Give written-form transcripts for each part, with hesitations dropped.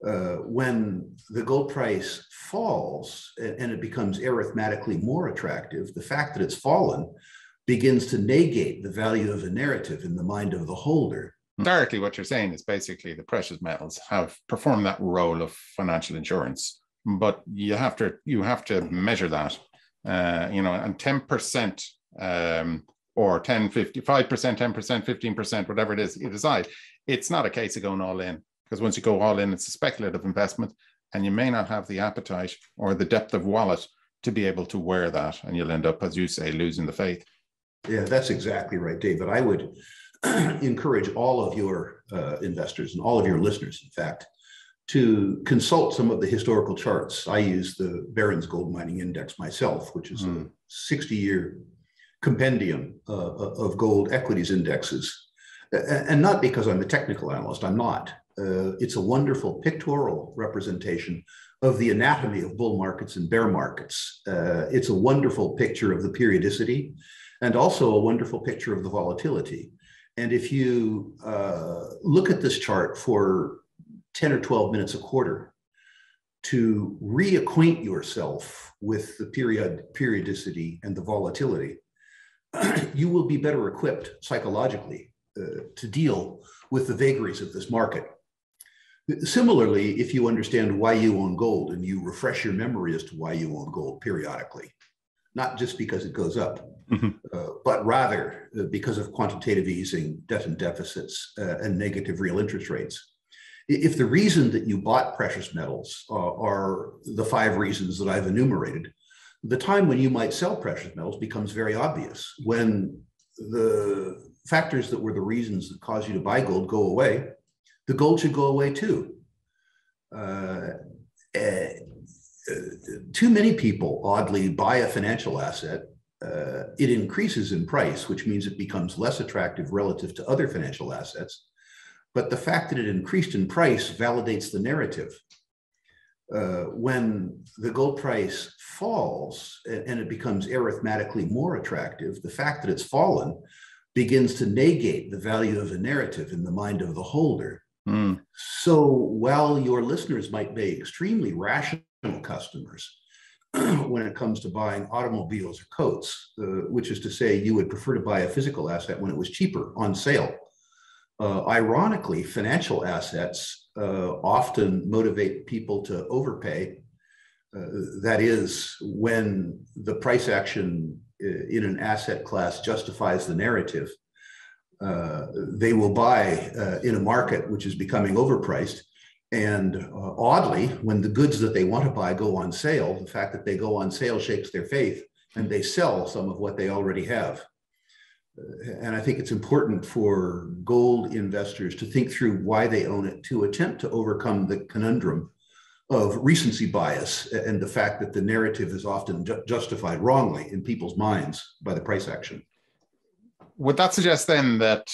When the gold price falls and it becomes arithmetically more attractive, the fact that it's fallen begins to negate the value of a narrative in the mind of the holder. Directly, what you're saying is basically the precious metals have performed that role of financial insurance, but you have to measure that, and 10%, or 10, 55%, 10%, 15%, whatever it is you decide. It's not a case of going all in, because once you go all in, it's a speculative investment, and you may not have the appetite or the depth of wallet to be able to wear that, and you'll end up, as you say, losing the faith. Yeah, that's exactly right, David. I would encourage all of your investors and all of your listeners, in fact, to consult some of the historical charts. I use the Barron's Gold Mining Index myself, which is a 60-year compendium of gold equities indexes. And not because I'm a technical analyst, I'm not. It's a wonderful pictorial representation of the anatomy of bull markets and bear markets. It's a wonderful picture of the periodicity and also a wonderful picture of the volatility. And if you look at this chart for 10 or 12 minutes a quarter to reacquaint yourself with the periodicity and the volatility, you will be better equipped psychologically to deal with the vagaries of this market. Similarly, if you understand why you own gold and you refresh your memory as to why you own gold periodically, not just because it goes up, but rather because of quantitative easing, debt and deficits, and negative real interest rates. If the reason that you bought precious metals are the 5 reasons that I've enumerated, the time when you might sell precious metals becomes very obvious. When the factors that were the reasons that caused you to buy gold go away, the gold should go away too. Too many people, oddly, buy a financial asset. It increases in price, which means it becomes less attractive relative to other financial assets. But the fact that it increased in price validates the narrative. When the gold price falls and it becomes arithmetically more attractive, the fact that it's fallen begins to negate the value of a narrative in the mind of the holder. So while your listeners might be extremely rational customers when it comes to buying automobiles or coats, which is to say you would prefer to buy a physical asset when it was cheaper on sale, ironically, financial assets often motivate people to overpay. That is, when the price action in an asset class justifies the narrative, they will buy in a market which is becoming overpriced. And oddly, when the goods that they want to buy go on sale, the fact that they go on sale shakes their faith and they sell some of what they already have. And I think it's important for gold investors to think through why they own it, to attempt to overcome the conundrum of recency bias and the fact that the narrative is often justified wrongly in people's minds by the price action. Would that suggest then that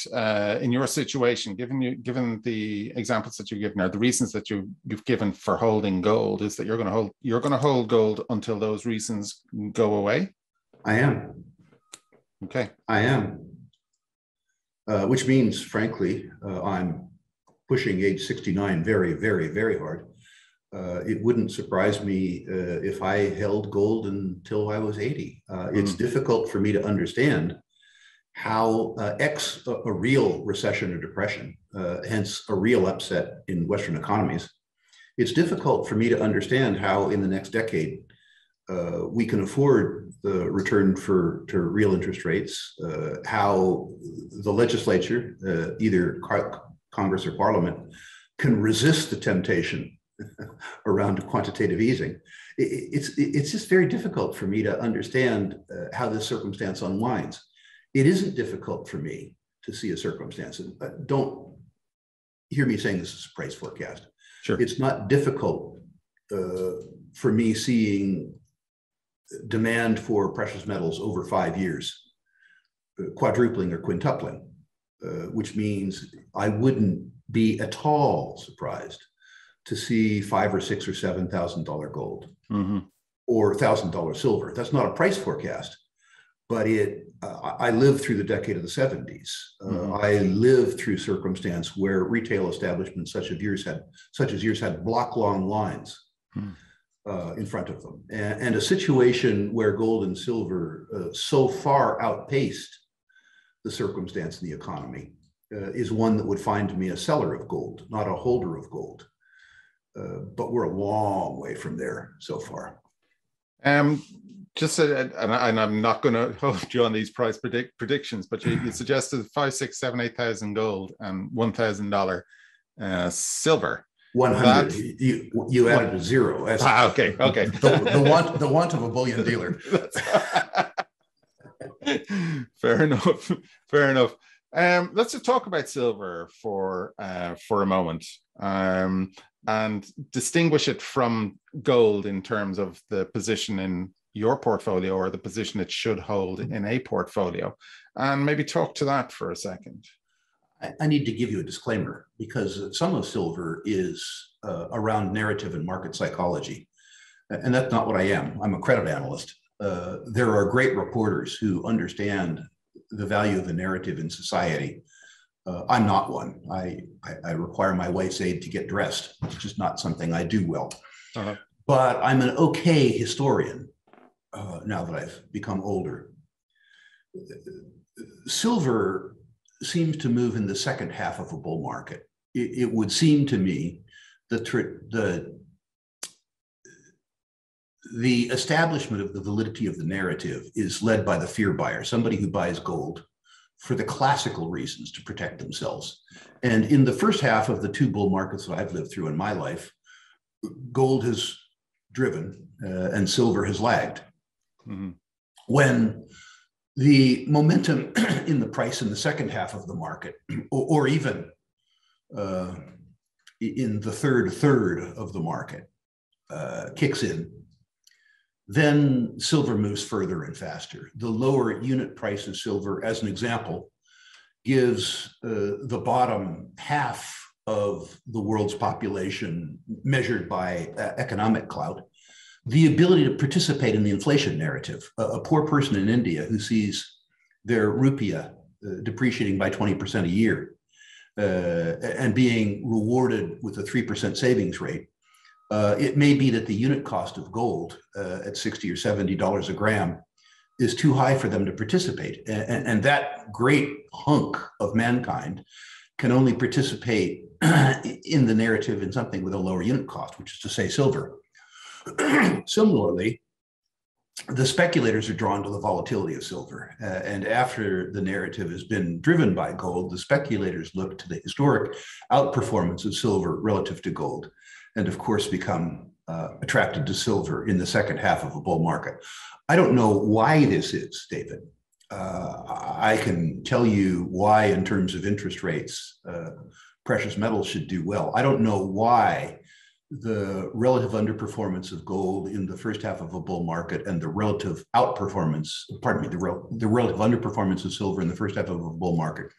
in your situation, given the examples that you've given, or the reasons that you've given for holding gold, is that you're going to hold gold until those reasons go away? I am. Okay. I am. Which means, frankly, I'm pushing age 69 very, very, very hard. It wouldn't surprise me if I held gold until I was 80. It's difficult for me to understand how a real recession or depression, hence a real upset in Western economies, it's difficult for me to understand how in the next decade we can afford the return to real interest rates, how the legislature, either Congress or Parliament, can resist the temptation around quantitative easing. It's just very difficult for me to understand how this circumstance unwinds. It isn't difficult for me to see a circumstance. Don't hear me saying this is a price forecast. Sure. It's not difficult for me seeing demand for precious metals over 5 years quadrupling or quintupling, which means I wouldn't be at all surprised to see $5,000 or $6,000 or $7,000 gold or $1,000 silver. That's not a price forecast. but I lived through the decade of the 70s. I lived through circumstance where retail establishments such as yours had block long lines in front of them, and a situation where gold and silver so far outpaced the circumstance in the economy is one that would find me a seller of gold, not a holder of gold. But we're a long way from there so far. And I'm not going to hold you on these price predictions, but you suggested 5, 6, 7, 8,000 gold and $1,000 silver. 100. You added a zero. Okay. The want of a bullion dealer. Fair enough. Let's just talk about silver for a moment, and distinguish it from gold in terms of the position in your portfolio or the position it should hold in a portfolio, and maybe talk to that for a second. I need to give you a disclaimer, because some of silver is around narrative and market psychology, and that's not what I am. I'm a credit analyst. There are great reporters who understand the value of the narrative in society. I'm not one. I require my wife's aid to get dressed. It's just not something I do well. But I'm an okay historian now that I've become older. Silver seems to move in the second half of a bull market. It would seem to me that the establishment of the validity of the narrative is led by the fear buyer, somebody who buys gold for the classical reasons to protect themselves. And in the first half of the two bull markets that I've lived through in my life, gold has driven and silver has lagged. When the momentum in the price in the second half of the market, or even in the third of the market, kicks in, then silver moves further and faster. The lower unit price of silver, as an example, gives the bottom half of the world's population, measured by economic clout, the ability to participate in the inflation narrative. A poor person in India who sees their rupiah depreciating by 20% a year and being rewarded with a 3% savings rate, it may be that the unit cost of gold at $60 or $70 a gram is too high for them to participate. And that great hunk of mankind can only participate in the narrative in something with a lower unit cost, which is to say silver. Similarly, the speculators are drawn to the volatility of silver. And after the narrative has been driven by gold, the speculators look to the historic outperformance of silver relative to gold, and of course become attracted to silver in the second half of a bull market. I don't know why this is, David. I can tell you why, in terms of interest rates, precious metals should do well. I don't know why the relative underperformance of gold in the first half of a bull market and the relative outperformance, the relative underperformance of silver in the first half of a bull market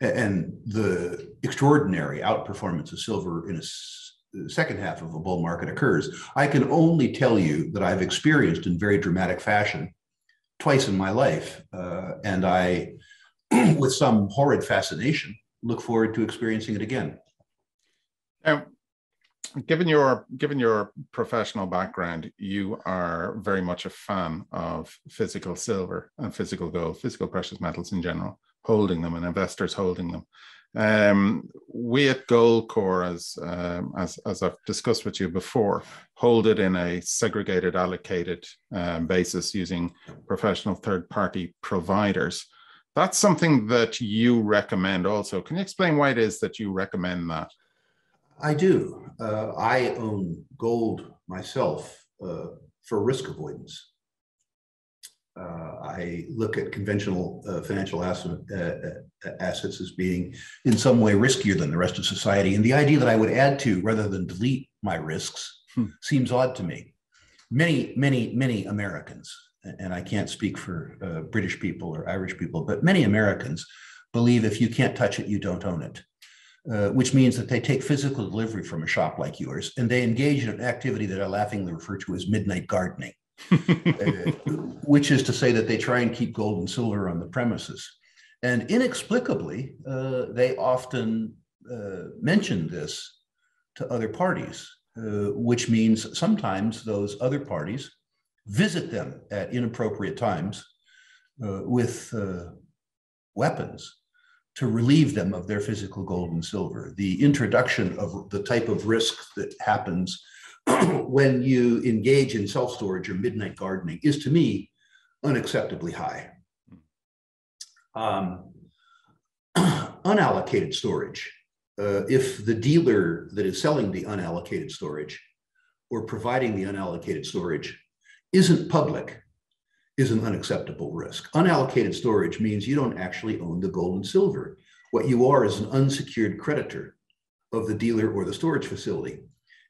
and the extraordinary outperformance of silver in the second half of a bull market occurs. I can only tell you that I've experienced in very dramatic fashion twice in my life. And I, with some horrid fascination, look forward to experiencing it again. Given your professional background, you are very much a fan of physical silver and physical gold, physical precious metals in general, holding them and investors holding them. We at Goldcore, as I've discussed with you before, hold it in a segregated, allocated basis using professional third-party providers. That's something that you recommend also. Can you explain why it is that you recommend that? I do. I own gold myself for risk avoidance. I look at conventional financial assets as being in some way riskier than the rest of society. And the idea that I would add to rather than delete my risks seems odd to me. Many Americans, and I can't speak for British people or Irish people, but many Americans believe if you can't touch it, you don't own it. Which means that they take physical delivery from a shop like yours and they engage in an activity that I laughingly refer to as midnight gardening. which is to say that they try and keep gold and silver on the premises. And inexplicably, they often mention this to other parties, which means sometimes those other parties visit them at inappropriate times with weapons to relieve them of their physical gold and silver. The introduction of the type of risk that happens when you engage in self-storage or midnight gardening is, to me, unacceptably high. Unallocated storage. If the dealer that is selling the unallocated storage or providing the unallocated storage isn't public, is an unacceptable risk. Unallocated storage means you don't actually own the gold and silver. What you are is an unsecured creditor of the dealer or the storage facility.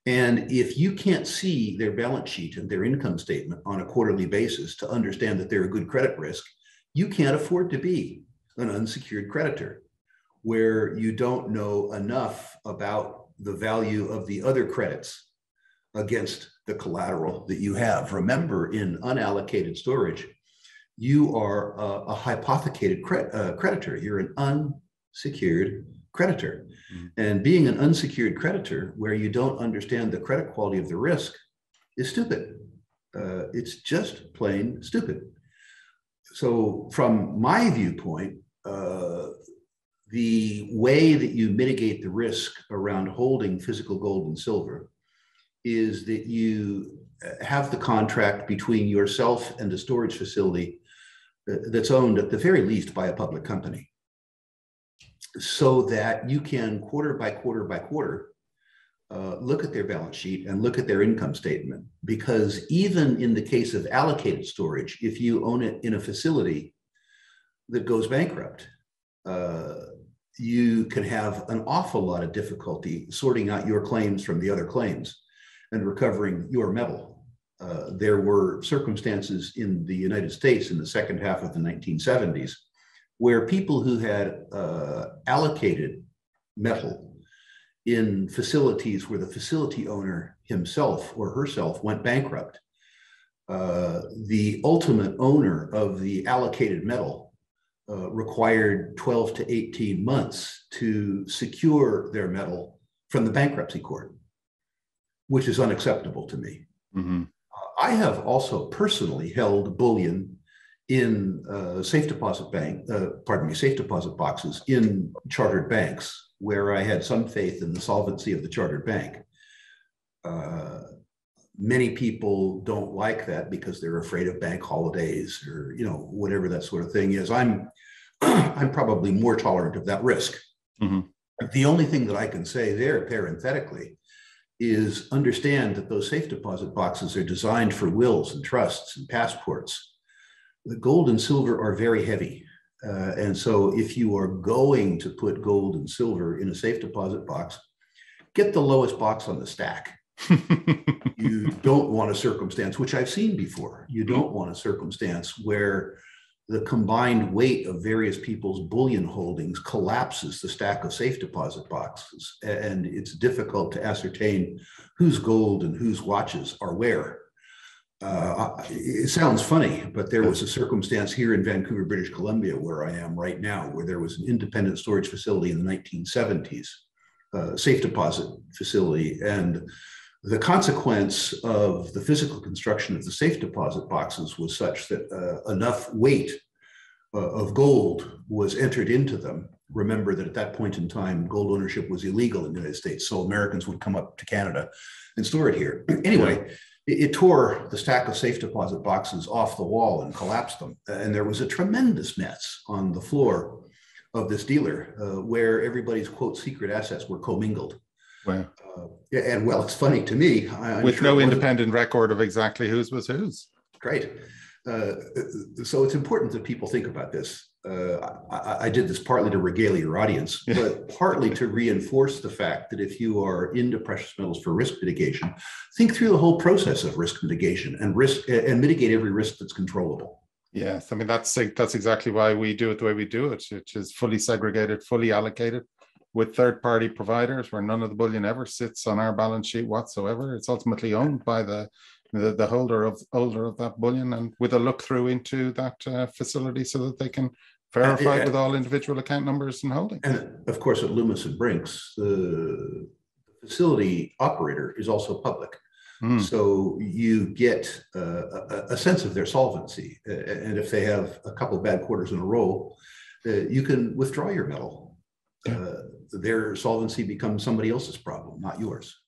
And if you can't see their balance sheet and their income statement on a quarterly basis to understand that they're a good credit risk, you can't afford to be an unsecured creditor where you don't know enough about the value of the other credits against the collateral that you have. Remember, in unallocated storage, you are a hypothecated creditor. You're an unsecured creditor. And being an unsecured creditor where you don't understand the credit quality of the risk is stupid. It's just plain stupid. So from my viewpoint, the way that you mitigate the risk around holding physical gold and silver is that you have the contract between yourself and the storage facility that's owned at the very least by a public company, so that you can quarter by quarter by quarter look at their balance sheet and look at their income statement. Because even in the case of allocated storage, if you own it in a facility that goes bankrupt, you can have an awful lot of difficulty sorting out your claims from the other claims and recovering your metal. There were circumstances in the United States in the second half of the 1970s where people who had allocated metal in facilities where the facility owner himself or herself went bankrupt, the ultimate owner of the allocated metal required 12 to 18 months to secure their metal from the bankruptcy court, which is unacceptable to me. Mm-hmm. I have also personally held bullion in safe deposit boxes in chartered banks, where I had some faith in the solvency of the chartered bank. Many people don't like that because they're afraid of bank holidays or, whatever that sort of thing is. I'm probably more tolerant of that risk. Mm-hmm. The only thing that I can say there parenthetically is understand that those safe deposit boxes are designed for wills and trusts and passports. The gold and silver are very heavy. And so if you are going to put gold and silver in a safe deposit box, get the lowest box on the stack. You don't want a circumstance, which I've seen before. You don't want a circumstance where the combined weight of various people's bullion holdings collapses the stack of safe deposit boxes. And it's difficult to ascertain whose gold and whose watches are where. It sounds funny, but there was a circumstance here in Vancouver, British Columbia, where I am right now, where there was an independent storage facility in the 1970s, safe deposit facility. And the consequence of the physical construction of the safe deposit boxes was such that enough weight of gold was entered into them. Remember that at that point in time, gold ownership was illegal in the United States, so Americans would come up to Canada and store it here. Anyway, it tore the stack of safe deposit boxes off the wall and collapsed them. And there was a tremendous mess on the floor of this dealer where everybody's, quote, secret assets were commingled. Wow. And well, it's funny to me. With sure no independent record of exactly whose was whose. Great. So it's important that people think about this. I did this partly to regale your audience, but partly to reinforce the fact that if you are into precious metals for risk mitigation, think through the whole process of risk mitigation and mitigate every risk that's controllable. Yes, I mean, that's exactly why we do it the way we do it. It is fully segregated, fully allocated, with third-party providers where none of the bullion ever sits on our balance sheet whatsoever. It's ultimately owned by the holder of that bullion, and with a look through into that facility so that they can verify it with all individual account numbers and holdings. And of course, at Loomis and Brinks, the facility operator is also public. So you get a sense of their solvency. And if they have a couple of bad quarters in a row, you can withdraw your metal. Their solvency becomes somebody else's problem, not yours.